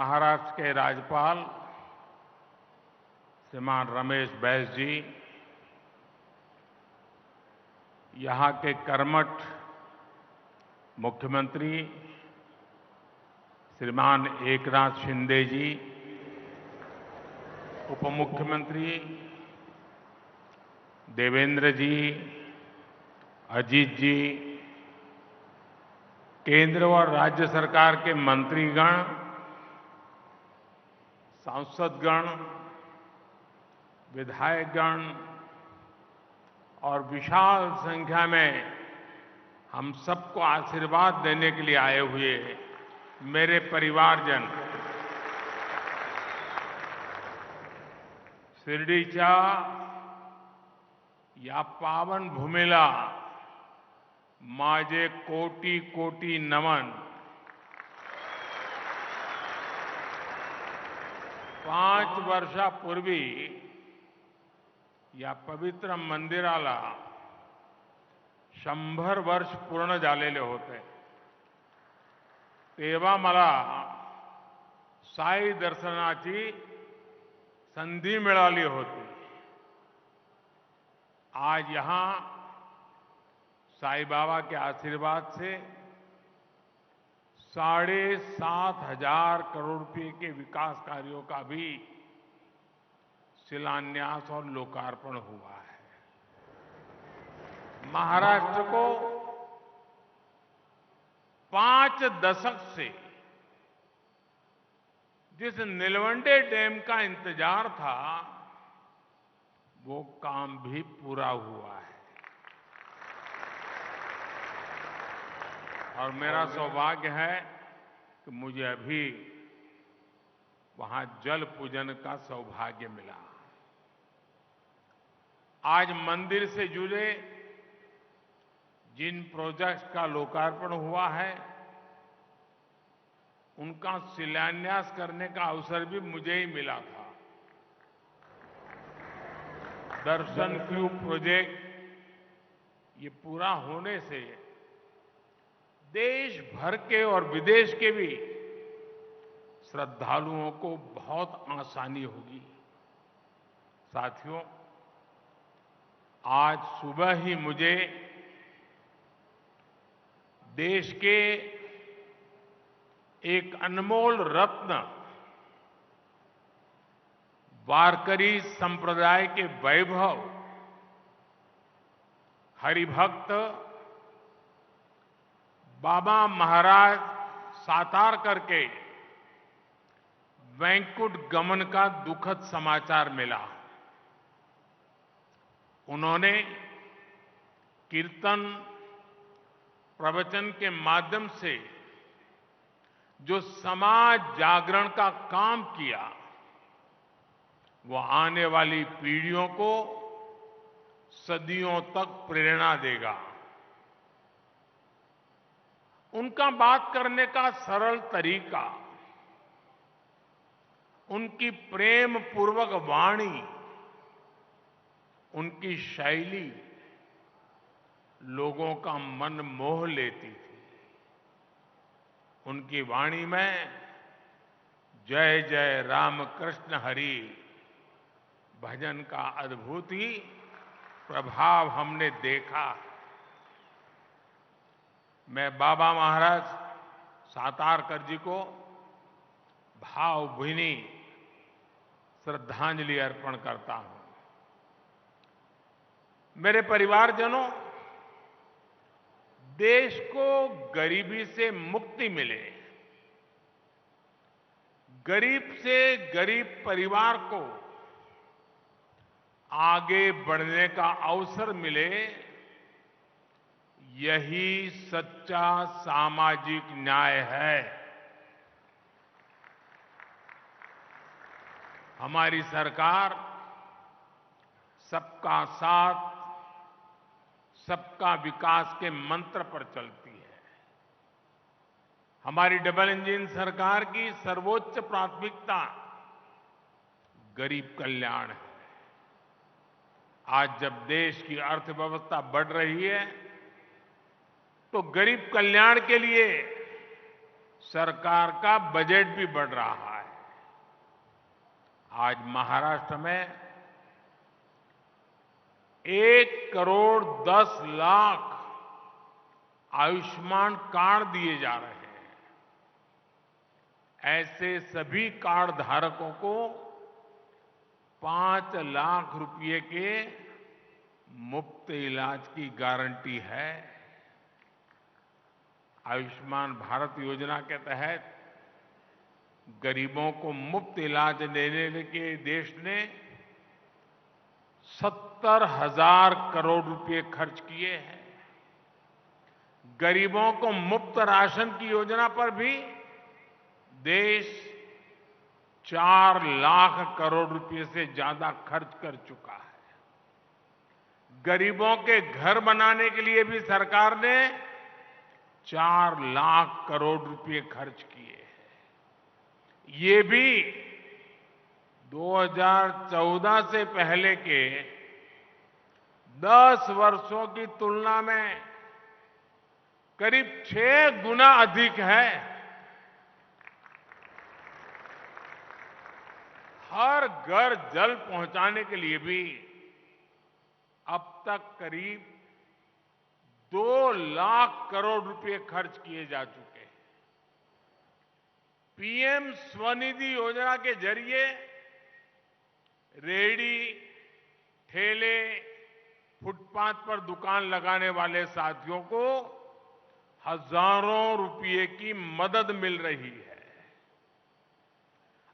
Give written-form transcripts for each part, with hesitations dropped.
महाराष्ट्र के राज्यपाल श्रीमान रमेश बैस जी, यहाँ के कर्मठ मुख्यमंत्री श्रीमान एकनाथ शिंदे जी, उप मुख्यमंत्री देवेंद्र जी, अजीत जी, केंद्र और राज्य सरकार के मंत्रीगण, सांसदगण, विधायकगण और विशाल संख्या में हम सबको आशीर्वाद देने के लिए आए हुए मेरे परिवारजन, शिर्डीच्या या पावन भूमीला माझे कोटी कोटी नमन। 5 वर्षापूर्वी या पवित्र मंदिराला 100 वर्ष पूर्ण झालेले होते। तेव्हा मला साई दर्शनाची संधी मिळाली होती। आज यहां साईं बाबा के आशीर्वाद से 7,500 करोड़ रुपए के विकास कार्यों का भी शिलान्यास और लोकार्पण हुआ है। महाराष्ट्र को 5 दशक से जिस नीलवंडे डैम का इंतजार था, वो काम भी पूरा हुआ है और मेरा सौभाग्य है कि मुझे अभी वहां जल पूजन का सौभाग्य मिला। आज मंदिर से जुड़े जिन प्रोजेक्ट्स का लोकार्पण हुआ है, उनका शिलान्यास करने का अवसर भी मुझे ही मिला था। दर्शन क्यूब प्रोजेक्ट ये पूरा होने से देश भर के और विदेश के भी श्रद्धालुओं को बहुत आसानी होगी। साथियों, आज सुबह ही मुझे देश के एक अनमोल रत्न वारकरी संप्रदाय के वैभव हरिभक्त बाबा महाराज सातारकर के वैकुंठ गमन का दुखद समाचार मिला। उन्होंने कीर्तन प्रवचन के माध्यम से जो समाज जागरण का काम किया, वो आने वाली पीढ़ियों को सदियों तक प्रेरणा देगा। उनका बात करने का सरल तरीका, उनकी प्रेम पूर्वक वाणी, उनकी शैली लोगों का मन मोह लेती थी। उनकी वाणी में जय जय राम कृष्ण हरि भजन का अद्भुत ही प्रभाव हमने देखा। मैं बाबा महाराज सातारकर जी को भावभीनी श्रद्धांजलि अर्पण करता हूं। मेरे परिवारजनों, देश को गरीबी से मुक्ति मिले, गरीब से गरीब परिवार को आगे बढ़ने का अवसर मिले, यही सच्चा सामाजिक न्याय है। हमारी सरकार सबका साथ, सबका विकास के मंत्र पर चलती है। हमारी डबल इंजन सरकार की सर्वोच्च प्राथमिकता गरीब कल्याण है। आज जब देश की अर्थव्यवस्था बढ़ रही है, तो गरीब कल्याण के लिए सरकार का बजट भी बढ़ रहा है। आज महाराष्ट्र में 1,10,00,000 आयुष्मान कार्ड दिए जा रहे हैं। ऐसे सभी कार्ड धारकों को 5 लाख रुपए के मुफ्त इलाज की गारंटी है। आयुष्मान भारत योजना के तहत गरीबों को मुफ्त इलाज देने के देश ने 70,000 करोड़ रुपए खर्च किए हैं। गरीबों को मुफ्त राशन की योजना पर भी देश 4 लाख करोड़ रुपए से ज्यादा खर्च कर चुका है। गरीबों के घर बनाने के लिए भी सरकार ने 4 लाख करोड़ रुपए खर्च किए हैं। ये भी 2014 से पहले के 10 वर्षों की तुलना में करीब 6 गुना अधिक है। हर घर जल पहुंचाने के लिए भी अब तक करीब 2 लाख करोड़ रुपए खर्च किए जा चुके हैं। पीएम स्वनिधि योजना के जरिए रेहड़ी, ठेले, फुटपाथ पर दुकान लगाने वाले साथियों को हजारों रुपए की मदद मिल रही है।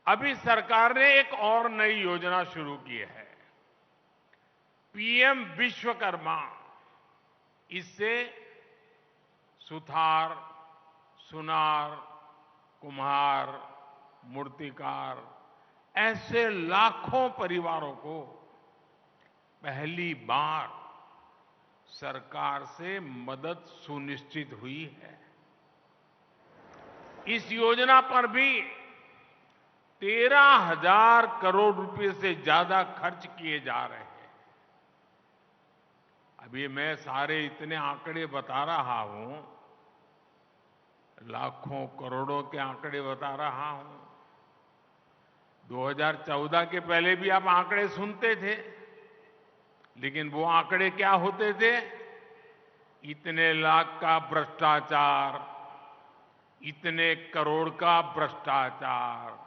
अभी सरकार ने एक और नई योजना शुरू की है, पीएम विश्वकर्मा। इससे सुथार, सुनार, कुम्हार, मूर्तिकार ऐसे लाखों परिवारों को पहली बार सरकार से मदद सुनिश्चित हुई है। इस योजना पर भी 13,000 करोड़ रुपए से ज्यादा खर्च किए जा रहे हैं। अभी मैं सारे इतने आंकड़े बता रहा हूं, लाखों करोड़ों के आंकड़े बता रहा हूं। 2014 के पहले भी आप आंकड़े सुनते थे, लेकिन वो आंकड़े क्या होते थे? इतने लाख का भ्रष्टाचार, इतने करोड़ का भ्रष्टाचार,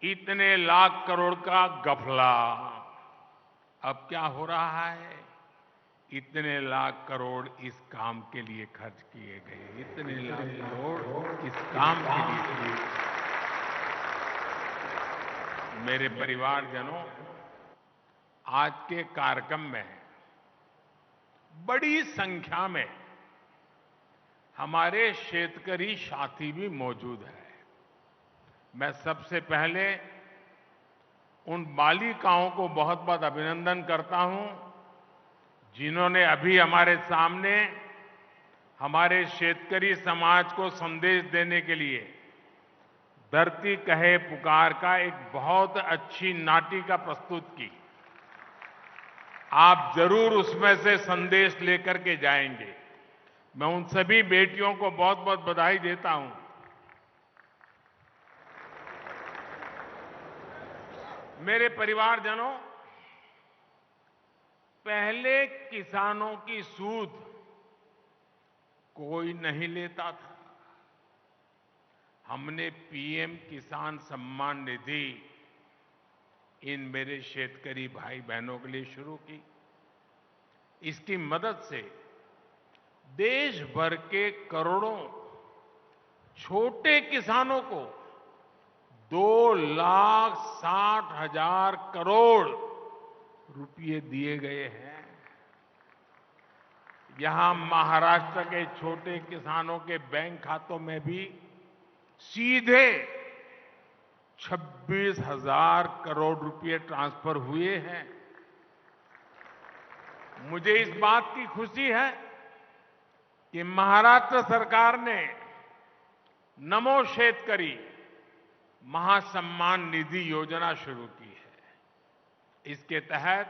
इतने लाख करोड़ का घपला। अब क्या हो रहा है? इतने लाख करोड़ इस काम के लिए खर्च किए गए, इतने लाख करोड़ इस काम के लिए। मेरे परिवारजनों, आज के कार्यक्रम में बड़ी संख्या में हमारे शेतकरी साथी भी मौजूद हैं। मैं सबसे पहले उन बालिकाओं को बहुत बहुत अभिनंदन करता हूं, जिन्होंने अभी हमारे सामने हमारे शेतकरी समाज को संदेश देने के लिए धरती कहे पुकार का एक बहुत अच्छी नाटिका प्रस्तुत की। आप जरूर उसमें से संदेश लेकर के जाएंगे। मैं उन सभी बेटियों को बहुत बहुत बधाई देता हूं। मेरे परिवारजनों, पहले किसानों की सूद कोई नहीं लेता था। हमने पीएम किसान सम्मान निधि इन मेरे शेतकरी भाई बहनों के लिए शुरू की। इसकी मदद से देश भर के करोड़ों छोटे किसानों को 2,60,000 करोड़ रुपए दिए गए हैं। यहां महाराष्ट्र के छोटे किसानों के बैंक खातों में भी सीधे 26,000 करोड़ रुपए ट्रांसफर हुए हैं। मुझे इस बात की खुशी है कि महाराष्ट्र सरकार ने नमो शेतकरी महासम्मान निधि योजना शुरू की है। इसके तहत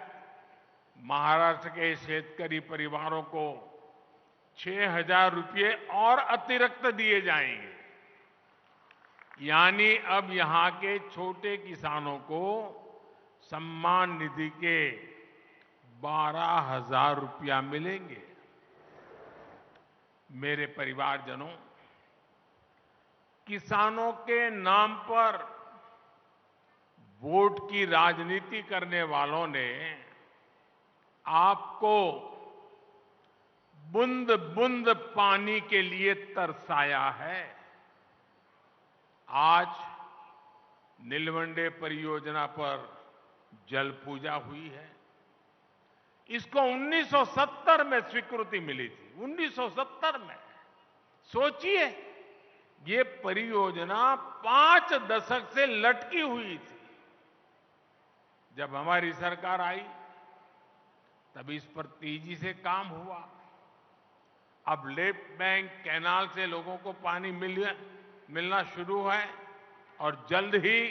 महाराष्ट्र के शेतकरी परिवारों को 6,000 रुपए और अतिरिक्त दिए जाएंगे। यानी अब यहां के छोटे किसानों को सम्मान निधि के 12,000 रुपया मिलेंगे। मेरे परिवारजनों, किसानों के नाम पर वोट की राजनीति करने वालों ने आपको बूंद बूंद पानी के लिए तरसाया है। आज नीलवंडे परियोजना पर जल पूजा हुई है। इसको 1970 में स्वीकृति मिली थी। 1970 में। सोचिए, ये परियोजना 5 दशक से लटकी हुई थी। जब हमारी सरकार आई तब इस पर तेजी से काम हुआ। अब लेफ्ट बैंक कैनाल से लोगों को पानी मिलना शुरू है और जल्द ही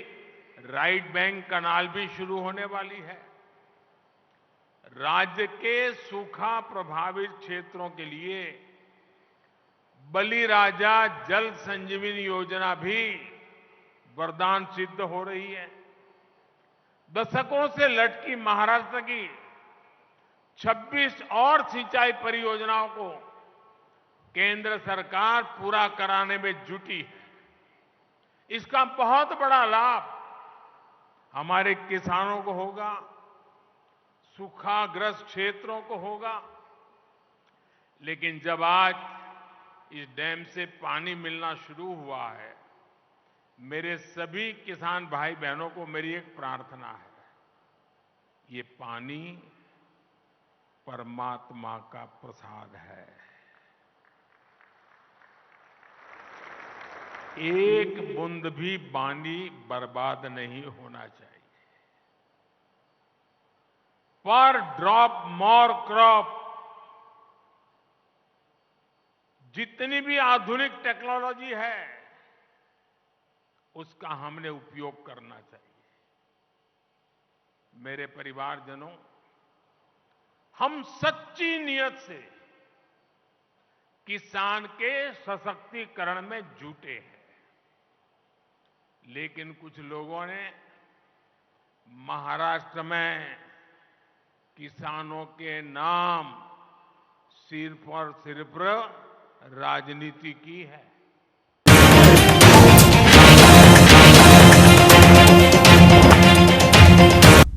राइट बैंक कैनाल भी शुरू होने वाली है। राज्य के सूखा प्रभावित क्षेत्रों के लिए बलिराजा जल संजीवनी योजना भी वरदान सिद्ध हो रही है। दशकों से लटकी महाराष्ट्र की 26 और सिंचाई परियोजनाओं को केंद्र सरकार पूरा कराने में जुटी है। इसका बहुत बड़ा लाभ हमारे किसानों को होगा, सूखाग्रस्त क्षेत्रों को होगा। लेकिन जब आज इस डैम से पानी मिलना शुरू हुआ है, मेरे सभी किसान भाई बहनों को मेरी एक प्रार्थना है। ये पानी परमात्मा का प्रसाद है। एक बूंद भी पानी बर्बाद नहीं होना चाहिए। पर ड्रॉप मोर क्रॉप। जितनी भी आधुनिक टेक्नोलॉजी है, उसका हमने उपयोग करना चाहिए। मेरे परिवारजनों, हम सच्ची नियत से किसान के सशक्तिकरण में जुटे हैं। लेकिन कुछ लोगों ने महाराष्ट्र में किसानों के नाम सिर्फ और सिर्फ राजनीति की है।